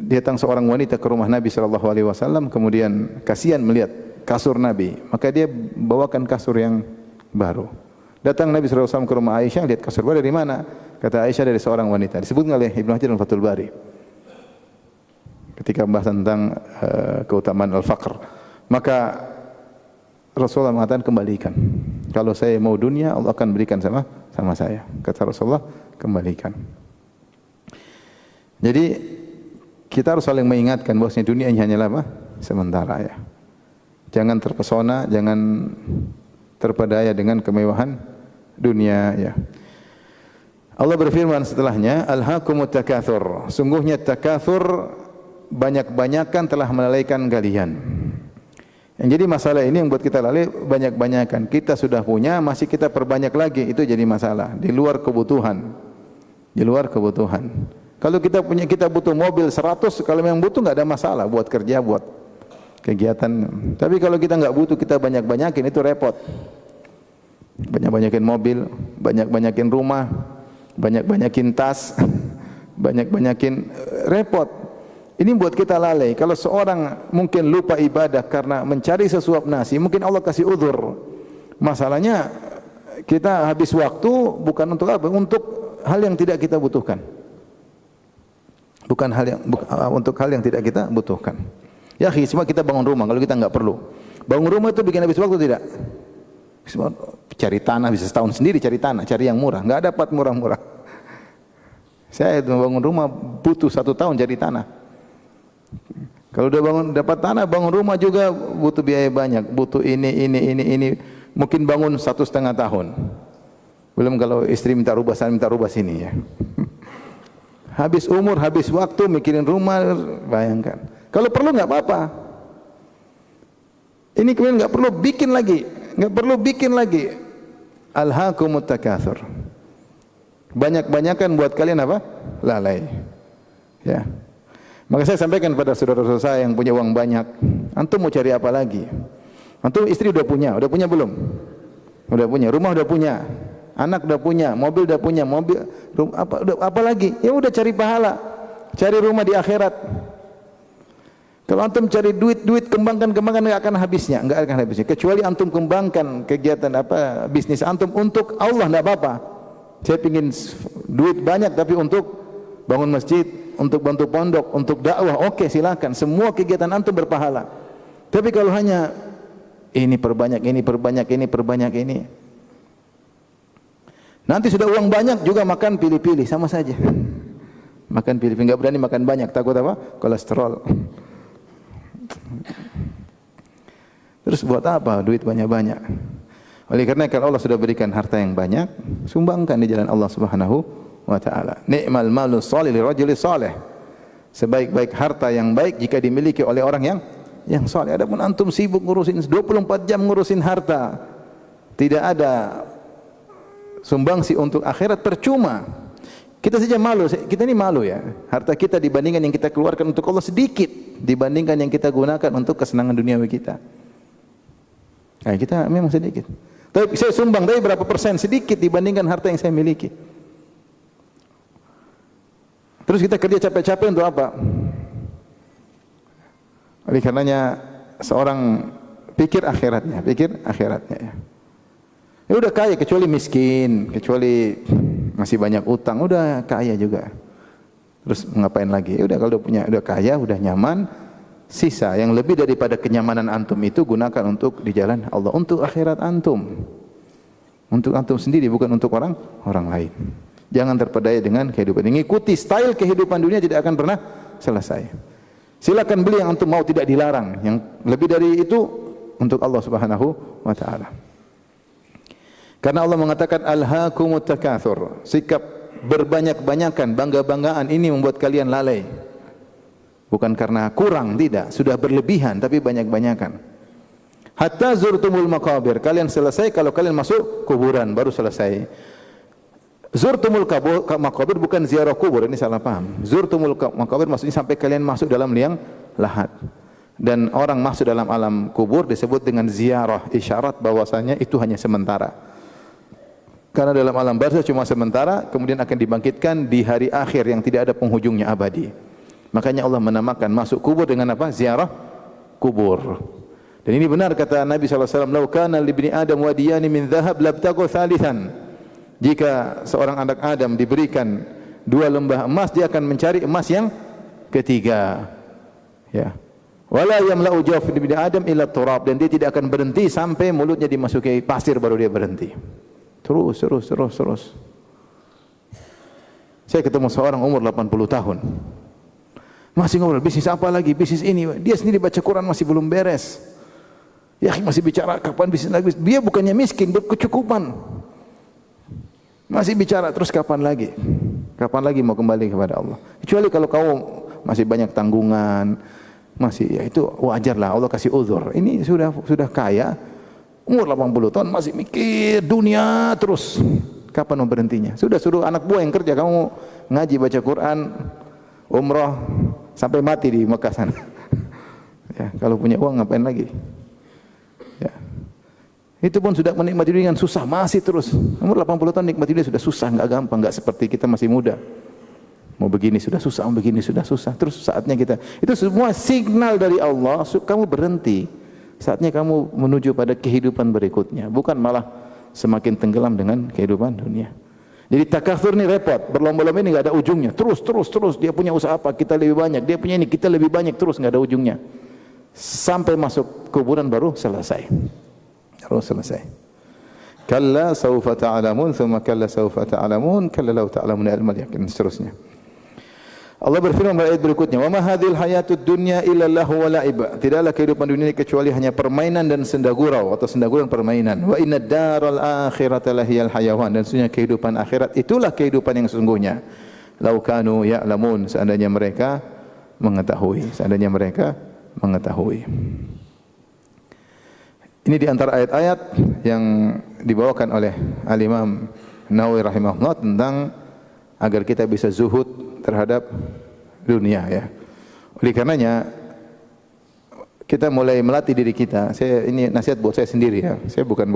datang seorang wanita ke rumah Nabi SAW, kemudian kasihan melihat kasur Nabi, maka dia bawakan kasur yang baru. Datang Nabi SAW ke rumah Aisyah, lihat kasur baru, dari mana? Kata Aisyah, dari seorang wanita. Disebutkan oleh Ibnu Hajar dalam Fathul Bari ketika membahas tentang keutamaan al-faqr. Maka Rasulullah mengatakan, kembalikan. Kalau saya mau dunia, Allah akan berikan sama saya. Kata Rasulullah, kembalikan. Jadi kita harus saling mengingatkan bahwasanya dunia ini hanyalah apa? Sementara ya. Jangan terpesona, jangan terpedaya dengan kemewahan dunia ya. Allah berfirman setelahnya, alhaakumut takatsur. Sungguhnya takatsur, banyak-banyakan telah melalaikan kalian. Yang jadi masalah ini yang buat kita lalai, banyak-banyakan. Kita sudah punya, masih kita perbanyak lagi, itu jadi masalah. Di luar kebutuhan. Di luar kebutuhan. Kalau kita punya, kita butuh mobil 100, kalau memang butuh enggak ada masalah buat kerja, buat kegiatan. Tapi kalau kita enggak butuh, kita banyak-banyakin, itu repot. Banyak-banyakin mobil, banyak-banyakin rumah, banyak-banyakin tas, banyak-banyakin repot. Ini buat kita lalai. Kalau seorang mungkin lupa ibadah karena mencari sesuap nasi, mungkin Allah kasih uzur. Masalahnya kita habis waktu bukan untuk apa? Untuk hal yang tidak kita butuhkan. Bukan hal yang untuk hal yang tidak kita butuhkan. Ya, semua kita bangun rumah kalau kita enggak perlu. Bangun rumah itu bikin habis waktu tidak? Cari tanah bisa setahun sendiri, cari tanah, cari yang murah, enggak dapat murah-murah. Saya bangun rumah butuh 1 tahun cari tanah. Kalau udah dapat tanah, bangun rumah juga butuh biaya banyak, butuh ini. Mungkin bangun 1,5 tahun. Belum kalau istri minta rubah sana, minta rubah sini ya. Habis umur, habis waktu mikirin rumah, bayangkan. Kalau perlu enggak apa-apa. Ini kemudian enggak perlu bikin lagi. Alhaakumut takatsur. Banyak-banyakan buat kalian apa? Lalai. Ya. Maka saya sampaikan kepada saudara-saudara saya yang punya uang banyak, antum mau cari apa lagi? Antum istri udah punya belum? Udah punya, rumah udah punya, anak udah punya, mobil udah punya, apa lagi? Ya udah cari pahala, cari rumah di akhirat. Kalau antum cari duit kembangkan enggak akan habisnya. Kecuali antum kembangkan kegiatan bisnis antum untuk Allah, enggak apa-apa. Saya ingin duit banyak tapi untuk bangun masjid, untuk bantu pondok, untuk dakwah, oke, silakan. Semua kegiatan antum berpahala. Tapi kalau hanya ini perbanyak ini. Nanti sudah uang banyak juga makan pilih-pilih, sama saja. Makan pilih-pilih, enggak berani makan banyak, takut apa? Kolesterol. Terus buat apa duit banyak-banyak? Oleh karena kalau Allah sudah berikan harta yang banyak, sumbangkan di jalan Allah Subhanahu wa taala. Ni'mal malu shalih lirajuli shalih. Sebaik-baik harta yang baik jika dimiliki oleh orang yang yang saleh. Adapun antum sibuk ngurusin 24 jam ngurusin harta, tidak ada sumbangsi untuk akhirat, percuma. Kita saja malu, kita ini malu ya. Harta kita dibandingkan yang kita keluarkan untuk Allah sedikit dibandingkan yang kita gunakan untuk kesenangan duniawi kita. Nah, kita memang sedikit. Tapi saya sumbang, tapi berapa persen? Sedikit dibandingkan harta yang saya miliki. Terus kita kerja capek-capek untuk apa? Oleh karenanya seorang pikir akhiratnya ya. Ya udah kaya kecuali miskin, kecuali masih banyak utang, udah kaya juga. Terus ngapain lagi? Ya udah kalau udah kaya, udah nyaman, sisa yang lebih daripada kenyamanan antum itu gunakan untuk di jalan Allah, untuk akhirat antum. Untuk antum sendiri, bukan untuk orang lain. Jangan terpedaya dengan kehidupan. Mengikuti style kehidupan dunia tidak akan pernah selesai. Silakan beli yang antum mau, tidak dilarang. Yang lebih dari itu untuk Allah Subhanahu wa taala. Karena Allah mengatakan alhaakumut takatsur, sikap berbanyak-banyakan, bangga-banggaan ini membuat kalian lalai. Bukan karena kurang, tidak, sudah berlebihan tapi banyak-banyakan. Hatta zurtumul maqabir, kalian selesai kalau kalian masuk kuburan baru selesai. Zurtumul maqabir bukan ziarah kubur, ini salah paham. Zurtumul maqabir maksudnya sampai kalian masuk dalam liang lahat. Dan orang masuk dalam alam kubur disebut dengan ziarah, isyarat bahwasanya itu hanya sementara. Karena dalam alam barzah cuma sementara, kemudian akan dibangkitkan di hari akhir yang tidak ada penghujungnya, abadi. Makanya Allah menamakan masuk kubur dengan apa? Ziarah kubur. Dan ini benar kata Nabi SAW, "Lau kana li ibni Adam wadiyani min dhahab labtaghu thalithan." Jika seorang anak Adam diberikan 2 lembah emas, dia akan mencari emas yang ketiga. Ya. Wala yamla'u jawf ibni Adam illa turab, dan dia tidak akan berhenti sampai mulutnya dimasuki pasir baru dia berhenti. Terus. Saya ketemu seorang umur 80 tahun. Masih ngobrol, bisnis apa lagi? Bisnis ini. Dia sendiri baca Quran masih belum beres. Ya, masih bicara kapan bisnis lagi. Dia bukannya miskin, berkecukupan. Masih bicara terus kapan lagi? Kapan lagi mau kembali kepada Allah? Kecuali kalau kamu masih banyak tanggungan, masih ya itu wajarlah, Allah kasih uzur. Ini sudah kaya, umur 80 tahun masih mikir dunia terus. Kapan mau berhentinya? Sudah suruh anak buah yang kerja, kamu ngaji, baca Quran, umrah sampai mati di Mekah sana. Ya, kalau punya uang ngapain lagi? Ya. Itu pun sudah menikmati dunia dengan susah, masih terus. Umur 80 tahun nikmati dunia sudah susah, enggak gampang, enggak seperti kita masih muda. Mau begini sudah susah, mau begini sudah susah. Terus saatnya kita, itu semua signal dari Allah, kamu berhenti. Saatnya kamu menuju pada kehidupan berikutnya, bukan malah semakin tenggelam dengan kehidupan dunia. Jadi takatsur ini repot, berlomba-lomba ini enggak ada ujungnya. Terus dia punya usaha apa, kita lebih banyak, dia punya ini, kita lebih banyak, terus enggak ada ujungnya. Sampai masuk kuburan baru selesai. Kalla sawfa ta'lamun, thumma kalla sawfa ta'lamun, kalla law ta'lamun ilmal yaqin, seterusnya. Allah berfirman pada ayat berikutnya, "Wa ma hadhil hayatud dunya illa lahu wa la'ib." Tidaklah kehidupan dunia ini kecuali hanya permainan dan senda gurau atau senda gurau permainan. Wa inna daral akhirata lahiyal hayawan, dan sesungguhnya kehidupan akhirat itulah kehidupan yang sesungguhnya. Lau kanu ya'lamun, seandainya mereka mengetahui. Ini di antara ayat-ayat yang dibawakan oleh Al-Imam Nawawi rahimahullah tentang agar kita bisa zuhud terhadap dunia ya. Oleh karenanya kita mulai melatih diri kita. Ini nasihat buat saya sendiri ya. Saya bukan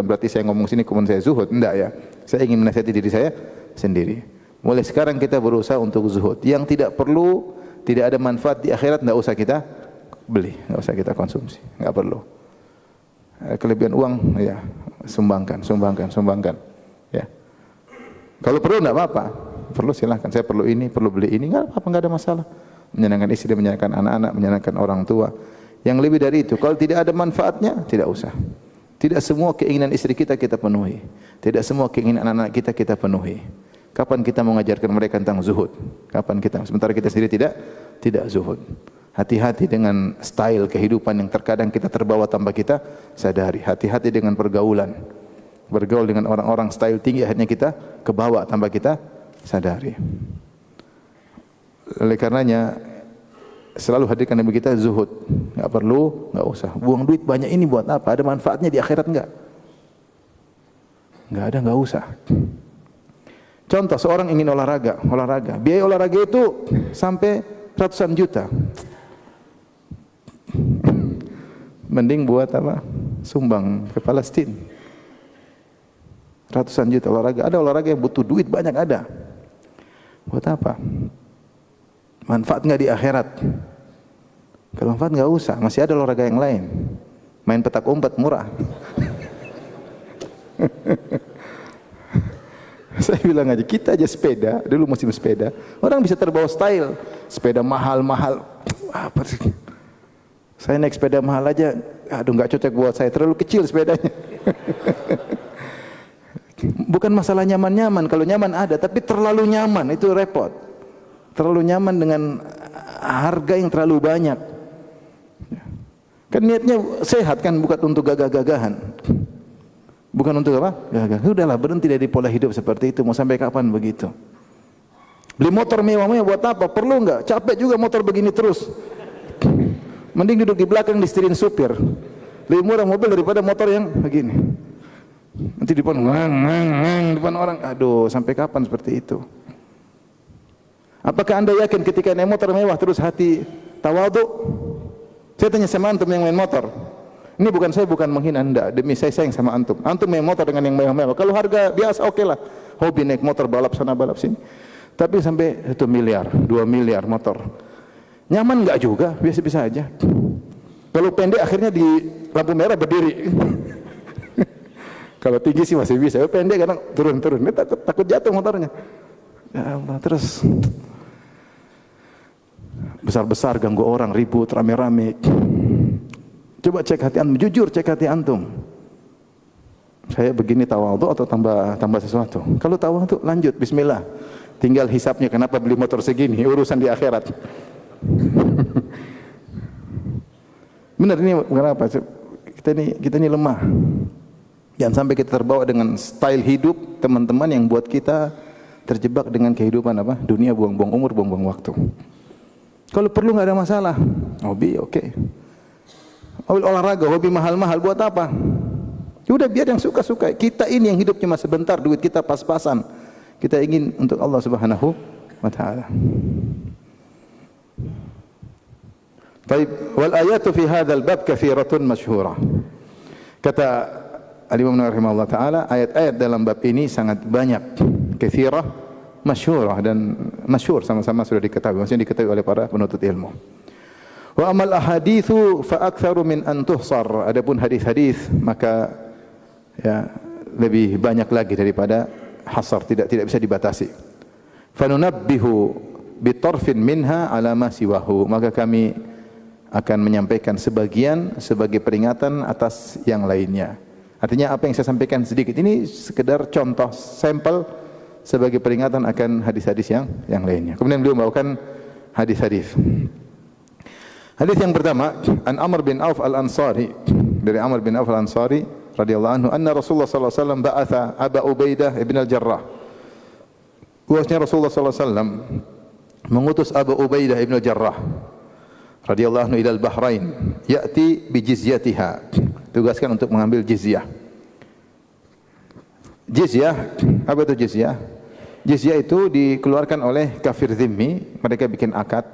berarti saya ngomong sini kemudian saya zuhud, enggak ya. Saya ingin menasihati diri saya sendiri. Mulai sekarang kita berusaha untuk zuhud. Yang tidak perlu, tidak ada manfaat di akhirat, enggak usah kita beli, enggak usah kita konsumsi, enggak perlu. Kelebihan uang ya sumbangkan ya. Kalau perlu enggak apa-apa, perlu silahkan. Saya perlu ini, perlu beli ini, enggak apa-apa, enggak ada masalah. Menyenangkan istri, menyenangkan anak-anak, menyenangkan orang tua. Yang lebih dari itu, kalau tidak ada manfaatnya, tidak usah. Tidak semua keinginan istri kita penuhi. Tidak semua keinginan anak-anak kita penuhi. Kapan kita mengajarkan mereka tentang zuhud? Kapan kita? Sementara kita sendiri tidak zuhud. Hati-hati dengan style kehidupan yang terkadang kita terbawa tanpa kita sadari. Hati-hati dengan pergaulan. Bergaul dengan orang-orang style tinggi akhirnya kita kebawa tanpa kita sadari. Oleh karenanya selalu hadirkan Nabi kita zuhud. Enggak perlu, enggak usah. Buang duit banyak ini buat apa? Ada manfaatnya di akhirat enggak? Enggak ada, enggak usah. Contoh, seorang ingin olahraga. Biaya olahraga itu sampai ratusan juta. Mending buat apa? Sumbang ke Palestina. Ratusan juta olahraga. Ada olahraga yang butuh duit banyak ada. Buat apa? Manfaat enggak di akhirat? Kalau manfaat enggak usah, masih ada olahraga yang lain. Main petak umpet murah. Saya bilang aja, kita aja sepeda, dulu musim sepeda, orang bisa terbawa style, sepeda mahal-mahal. Apa sih? Saya naik sepeda mahal aja, aduh nggak cocok buat saya, terlalu kecil sepedanya. Bukan masalah nyaman-nyaman, kalau nyaman ada, tapi terlalu nyaman itu repot. Terlalu nyaman dengan harga yang terlalu banyak. Kan niatnya sehat kan, bukan untuk gagah-gagahan. Bukan untuk apa? Gagah. Udahlah, berhenti dari pola hidup seperti itu. Mau sampai kapan begitu? Beli motor mewah-mewah buat apa? Perlu enggak? Capek juga motor begini terus. Mending duduk di belakang disetirin supir. Lebih murah mobil daripada motor yang begini. Nanti di depan depan orang. Aduh, sampai kapan seperti itu? Apakah Anda yakin ketika naik motor mewah terus hati tawadhu? Saya tanya sama antum yang main motor. Ini bukan saya bukan menghina Anda, demi saya sayang sama antum. Antum main motor dengan yang mewah-mewah. Kalau harga biasa oke lah. Hobi naik motor balap sana balap sini. Tapi sampai 1 miliar, 2 miliar motor. Nyaman enggak juga, biasa-biasa aja. Kalau pendek akhirnya di lampu merah berdiri. Kalau tinggi sih masih bisa. Pendek kadang turun-turun. Dia takut jatuh motornya. Ya Allah, terus besar-besar ganggu orang, ribut, rame-rame. Coba cek hati antum, jujur cek hati antum. Saya begini tawadhu atau tambah sesuatu? Kalau tawadhu lanjut, bismillah. Tinggal hisapnya kenapa beli motor segini, urusan di akhirat. Benar ini kenapa? Kita ini lemah. Jangan sampai kita terbawa dengan style hidup teman-teman yang buat kita terjebak dengan kehidupan apa? Dunia, buang-buang umur, buang-buang waktu. Kalau perlu enggak ada masalah. Hobi oke. Hobi olahraga, hobi mahal-mahal buat apa? Sudah biar yang suka-suka. Kita ini yang hidup cuma sebentar, duit kita pas-pasan. Kita ingin untuk Allah Subhanahu wa taala. Baik, wal ayatu fi hadzal bab katsiratun masyhurah. Kata Al-Imam Nawawi rahimahullah taala, ayat-ayat dalam bab ini sangat banyak, katsirah, masyhurah dan masyhur sama-sama sudah diketahui, maksudnya diketahui oleh para penuntut ilmu. Wa amal ahaditsu fa aktsaru min an tuhsar. Adapun hadis-hadis maka ya lebih banyak lagi daripada hasar, tidak bisa dibatasi. Fa nunabbihu bi tarfin minha ala ma siwahu. Maka kami akan menyampaikan sebagian sebagai peringatan atas yang lainnya. Artinya apa yang saya sampaikan sedikit ini sekedar contoh sampel sebagai peringatan akan hadis-hadis yang lainnya. Kemudian beliau membawakan hadis-hadis. Hadis yang pertama, an Amr bin Auf al-Ansari, dari Amr bin Auf al-Ansari radhiyallahu anhu, anna Rasulullah sallallahu alaihi wasallam ba'atha Abu Ubaidah ibn al-Jarrah. Bahwasanya Rasulullah sallallahu alaihi wasallam mengutus Abu Ubaidah ibn al-Jarrah radhiyallahu anhu ila al-Bahrain, ya'ti bi jizyatiha. Tugaskan untuk mengambil jizyah. Jizyah, apa itu jizyah? Jizyah itu dikeluarkan oleh kafir zimmi, mereka bikin akad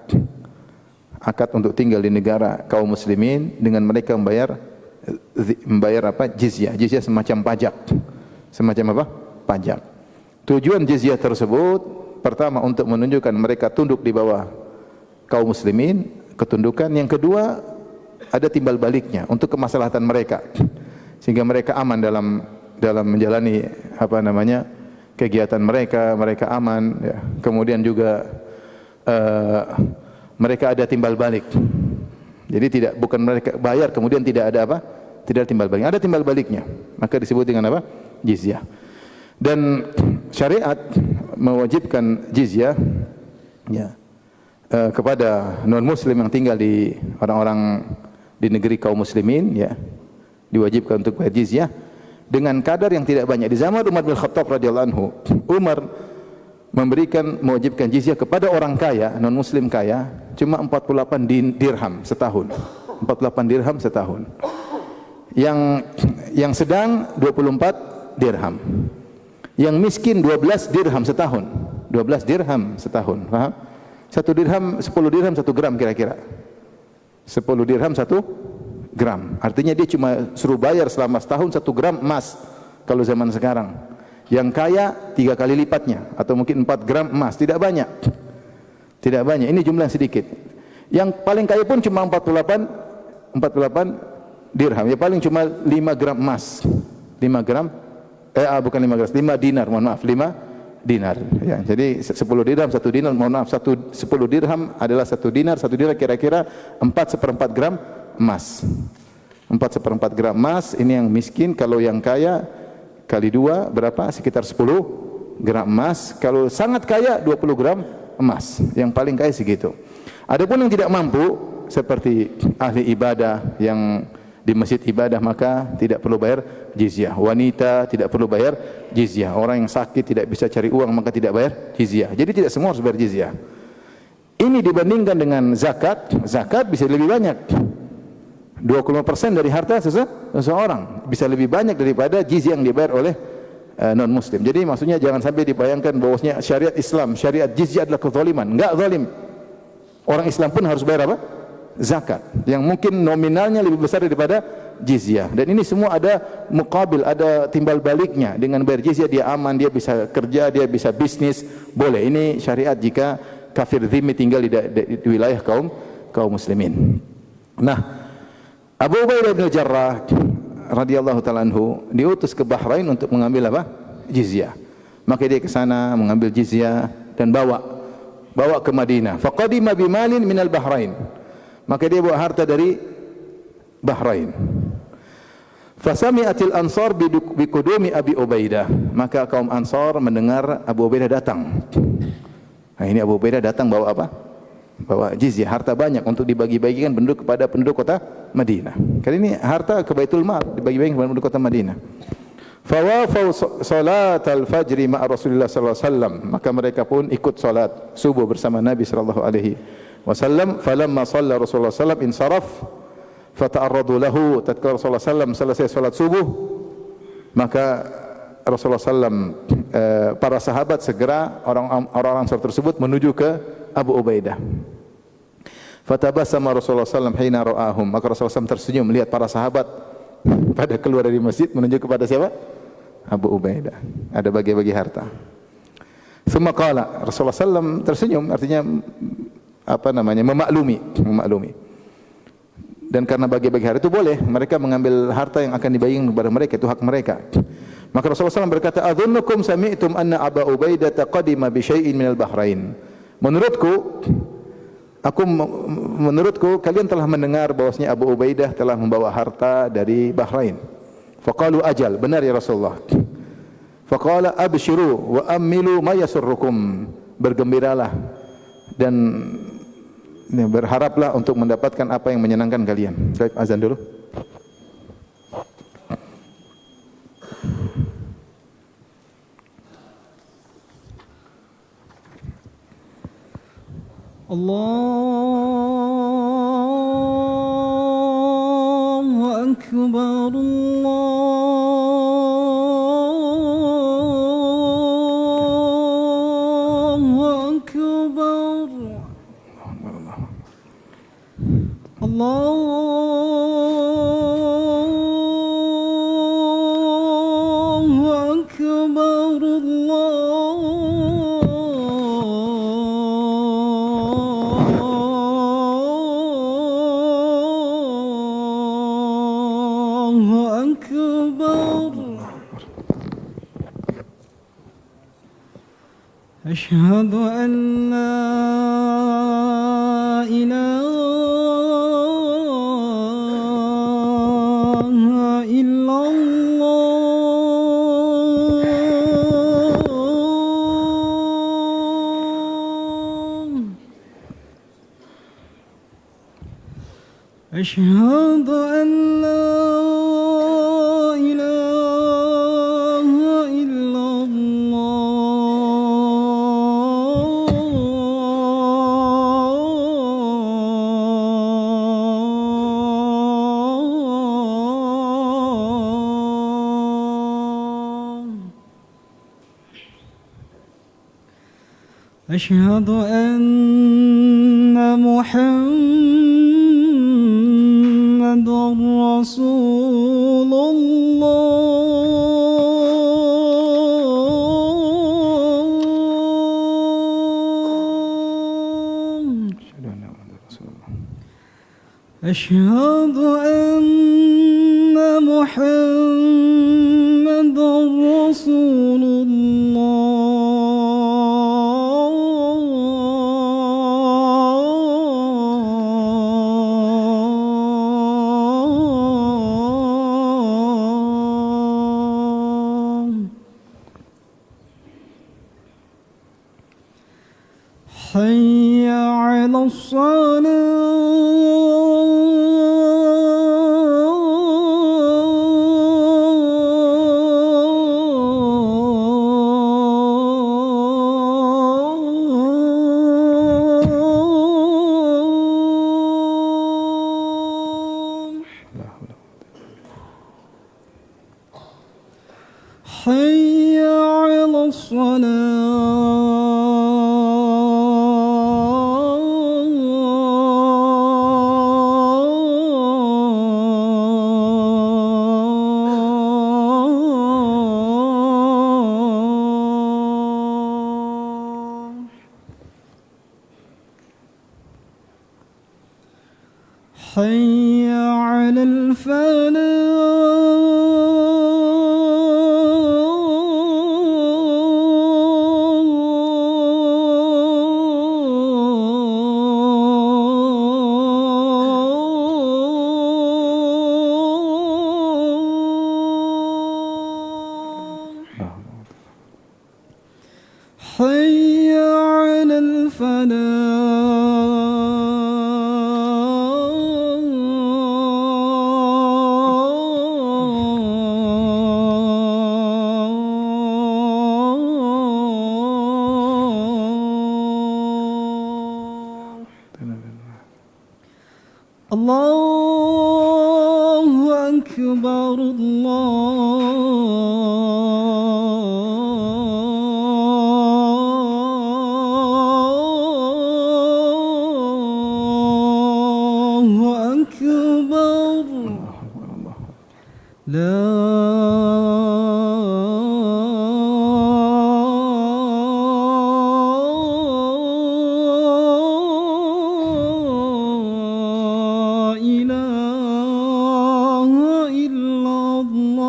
untuk tinggal di negara kaum muslimin dengan mereka membayar apa? Jizyah. Jizyah semacam pajak. Semacam apa? Pajak. Tujuan jizyah tersebut pertama untuk menunjukkan mereka tunduk di bawah kaum muslimin, ketundukan. Yang kedua ada timbal baliknya untuk kemaslahatan mereka. Sehingga mereka aman dalam menjalani apa namanya? Kegiatan mereka aman ya. Kemudian juga mereka ada timbal balik. Jadi bukan mereka bayar kemudian tidak ada apa? Tidak ada timbal balik. Ada timbal baliknya. Maka disebut dengan apa? Jizyah. Dan syariat mewajibkan jizyah ya, kepada non muslim yang tinggal di orang-orang di negeri kaum muslimin ya. Diwajibkan untuk bayar jizyah dengan kadar yang tidak banyak. Di zaman Umar bin Khattab radhiyallahu anhu, Umar mewajibkan jizyah kepada orang kaya, non muslim kaya, cuma 48 dirham setahun. 48 dirham setahun. Yang sedang 24 dirham. Yang miskin 12 dirham setahun. 12 dirham setahun. Paham? 1 dirham, 10 dirham 1 gram kira-kira. 10 dirham 1 gram. Artinya dia cuma suruh bayar selama setahun 1 gram emas kalau zaman sekarang. Yang kaya 3 kali lipatnya atau mungkin 4 gram emas, tidak banyak. Tidak banyak. Ini jumlah sedikit. Yang paling kaya pun cuma 48 dirham. Ya paling cuma 5 gram emas. 5 gram bukan 5 gram, 5 dinar, mohon maaf, 5 dinar. Ya, jadi 10 dirham 1 dinar, mohon maaf, 10 dirham adalah 1 dinar, 1 dinar kira-kira 4/4 gram emas. 4/4 gram emas, ini yang miskin. Kalau yang kaya kali 2 berapa? Sekitar 10 gram emas. Kalau sangat kaya 20 gram emas. Yang paling kaya segitu. Adapun yang tidak mampu seperti ahli ibadah yang di masjid ibadah, maka tidak perlu bayar jizyah. Wanita tidak perlu bayar jizyah. Orang yang sakit tidak bisa cari uang maka tidak bayar jizyah. Jadi tidak semua harus bayar jizyah. Ini dibandingkan dengan zakat, zakat bisa lebih banyak. 25% dari harta seseorang bisa lebih banyak daripada jizyah yang dibayar oleh non muslim. Jadi maksudnya jangan sampai dibayangkan bahwasanya syariat Islam, syariat jizyah adalah kezaliman. Enggak zalim. Orang Islam pun harus bayar apa? Zakat, yang mungkin nominalnya lebih besar daripada jizyah. Dan ini semua ada muqabil, ada timbal baliknya. Dengan bayar jizyah dia aman, dia bisa kerja, dia bisa bisnis, boleh. Ini syariat jika kafir dhimmi tinggal di wilayah kaum muslimin. Nah, Abu Ubaidah bin Jarrah radhiyallahu taala anhu diutus ke Bahrain untuk mengambil apa? Jizyah. Maka dia ke sana mengambil jizyah dan bawa ke Madinah. Faqadima bimalin minal Bahrain. Maka dia bawa harta dari Bahrain. Fasami'atil ansar biqudumi Abi Ubaidah. Maka kaum Ansar mendengar Abu Ubaidah datang. Nah, ini Abu Ubaidah datang bawa apa? Bawa jizyah, harta banyak untuk dibagi-bagikan kepada penduduk kota Madinah. Kali ini harta ke Baitul Mal dibagi-bagikan kepada penduduk kota Madinah. Fawafau salatal fajri ma'a Rasulullah sallallahu alaihi wasallam. Maka mereka pun ikut salat subuh bersama Nabi sallallahu alaihi wasallam. Falamma shalla Rasulullah sallallahu alaihi wasallam insaraf fata'arradu lahu. Tatkala Rasulullah sallallahu selesai salat subuh, maka Rasulullah sallallahu para sahabat segera orang-orang Ansar tersebut menuju ke Abu Ubaidah. Fatabassama Rasulullah sallallahu hina ra'ahum. Maka Rasulullah sallallahu tersenyum melihat para sahabat pada keluar dari masjid menuju kepada siapa? Abu Ubaidah. Ada bagi-bagi harta. Thumma qala, Rasulullah sallallahu tersenyum, artinya memaklumi. Dan karena bagi-bagi harta itu boleh, mereka mengambil harta yang akan dibagikan kepada mereka, itu hak mereka. Maka Rasulullah SAW berkata, "Adhunnukum sami'tum anna Abu Ubaidah qadima bi syai'in minal Bahrain." Menurutku kalian telah mendengar bahwasanya Abu Ubaidah telah membawa harta dari Bahrain. Faqalu ajal, benar ya Rasulullah. Faqala abshiru wa ammilu ma yasurrukum. Bergembiralah dan berharaplah untuk mendapatkan apa yang menyenangkan kalian. Baik, azan dulu. Allahu Akbar, Allahu Akbar, Allahu Akbar, Allahu Akbar. Asyhadu an la ilaha illallah. Asyhadu an la ilaha illallah. أشهد أن محمد رسول الله أشهد أن محمد رسول الله حي على الصلاة حي على الصلاة حي على الفلاح حي على الفلاح الله أكبر الله أكبر لا إله إلا الله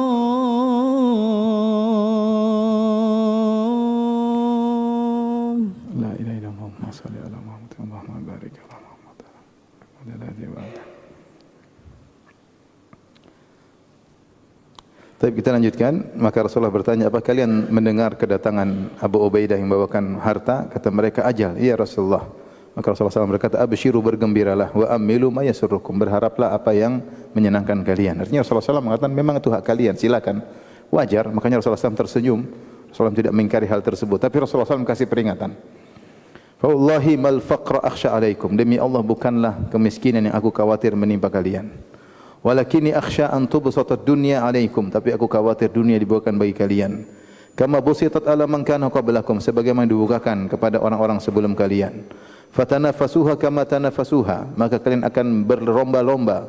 لا إله إلا الله اللهم صل على محمد اللهم بارك على محمد وعلى آله وصحبه. Tapi kita lanjutkan. Maka Rasulullah bertanya, apa kalian mendengar kedatangan Abu Ubaidah yang membawakan harta? Kata mereka, ajal. Iya Rasulullah. Maka Rasulullah SAW berkata, abshiru, bergembiralah, wa amilu ma yasurrukum, berharaplah apa yang menyenangkan kalian. Artinya Rasulullah SAW mengatakan, memang itu hak kalian, silakan. Wajar, makanya Rasulullah SAW tersenyum. Rasulullah SAW tidak mengingkari hal tersebut. Tapi Rasulullah SAW kasih peringatan. Wallahi mal faqra akhsha alaikum. Demi Allah, bukanlah kemiskinan yang aku khawatir menimpa kalian. Walakini akhsha an tubsatad dunya alaikum, tapi aku khawatir dunia dibukakan bagi kalian. Kama busitat ala man kana qablakum, sebagaimana dibukakan kepada orang-orang sebelum kalian. Fatanafasuha kama tanafasuha, maka kalian akan berlomba-lomba,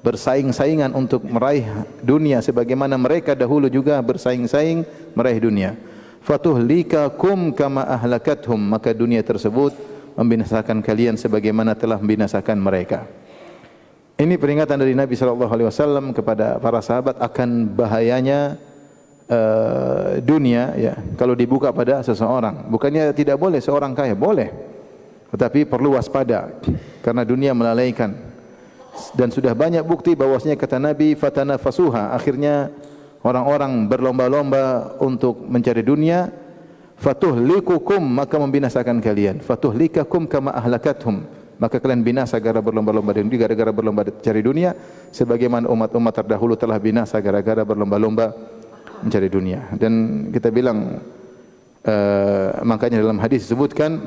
bersaing-saingan untuk meraih dunia sebagaimana mereka dahulu juga bersaing-saing meraih dunia. Fatuhlikakum kama ahlakathum, maka dunia tersebut membinasakan kalian sebagaimana telah membinasakan mereka. Ini peringatan dari Nabi SAW kepada para sahabat akan bahayanya dunia, ya, kalau dibuka pada seseorang. Bukannya tidak boleh seorang kaya, boleh, tetapi perlu waspada karena dunia melalaikan. Dan sudah banyak bukti bahwasanya kata Nabi, fatanafasuha, akhirnya orang-orang berlomba-lomba untuk mencari dunia. Fatuhlikukum, maka membinasakan kalian. Fatuhlikakum kama ahlakathum, maka kalian binasa gara berlomba-lomba gara-gara berlomba cari dunia, sebagaimana umat-umat terdahulu telah binasa gara-gara berlomba-lomba mencari dunia. Dan kita bilang, makanya dalam hadis disebutkan,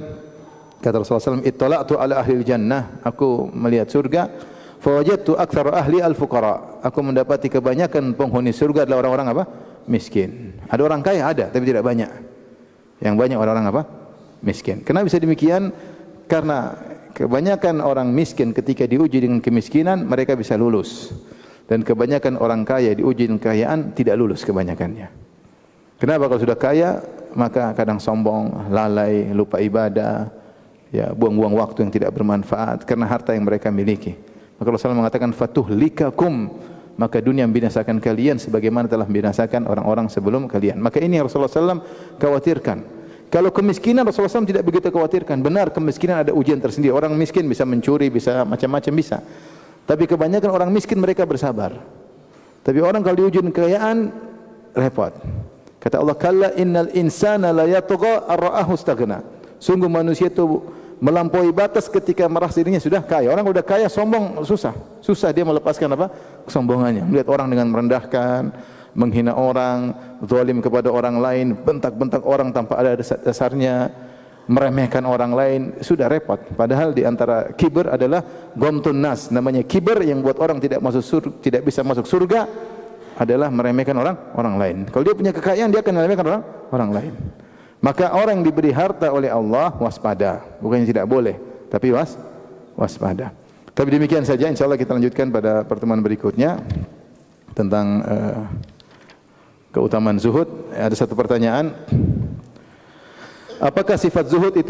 kata Rasulullah SAW, ittala'tu ala ahli jannah, aku melihat surga, fawajadtu aktsara ahli al-fuqara, aku mendapati kebanyakan penghuni surga adalah orang-orang apa? Miskin. Ada orang kaya, ada, tapi tidak banyak. Yang banyak orang-orang apa? miskin. Kenapa bisa demikian? Karena kebanyakan orang miskin ketika diuji dengan kemiskinan mereka bisa lulus. Dan kebanyakan orang kaya diuji dengan kekayaan tidak lulus kebanyakannya. Kenapa? Kalau sudah kaya maka kadang sombong, lalai, lupa ibadah, ya buang-buang waktu yang tidak bermanfaat karena harta yang mereka miliki. Maka Rasulullah mengatakan fatuhlikakum, maka dunia membinasakan kalian sebagaimana telah membinasakan orang-orang sebelum kalian. Maka ini yang Rasulullah SAW khawatirkan. Kalau kemiskinan Rasulullah SAW tidak begitu khawatirkan. Benar kemiskinan ada ujian tersendiri. Orang miskin bisa mencuri, bisa macam-macam bisa. Tapi kebanyakan orang miskin mereka bersabar. Tapi orang kalau diuji dengan kekayaan repot. Kata Allah, kalla innal insana la yatgha ar-ra'ahu istaghna. Sungguh manusia itu melampaui batas ketika merasa dirinya sudah kaya. Orang sudah kaya sombong susah. Susah dia melepaskan apa? Kesombongannya. Melihat orang dengan merendahkan, menghina orang, zalim kepada orang lain, bentak-bentak orang tanpa ada dasarnya, meremehkan orang lain, sudah repot. Padahal di antara kibir adalah ghamtun nas. Namanya kibir yang buat orang tidak tidak bisa masuk surga adalah meremehkan orang lain. Kalau dia punya kekayaan dia akan meremehkan orang lain. Maka orang yang diberi harta oleh Allah waspada, bukannya tidak boleh, tapi waspada. Tapi demikian saja, insyaallah kita lanjutkan pada pertemuan berikutnya tentang keutamaan zuhud. Ada satu pertanyaan, apakah sifat zuhud itu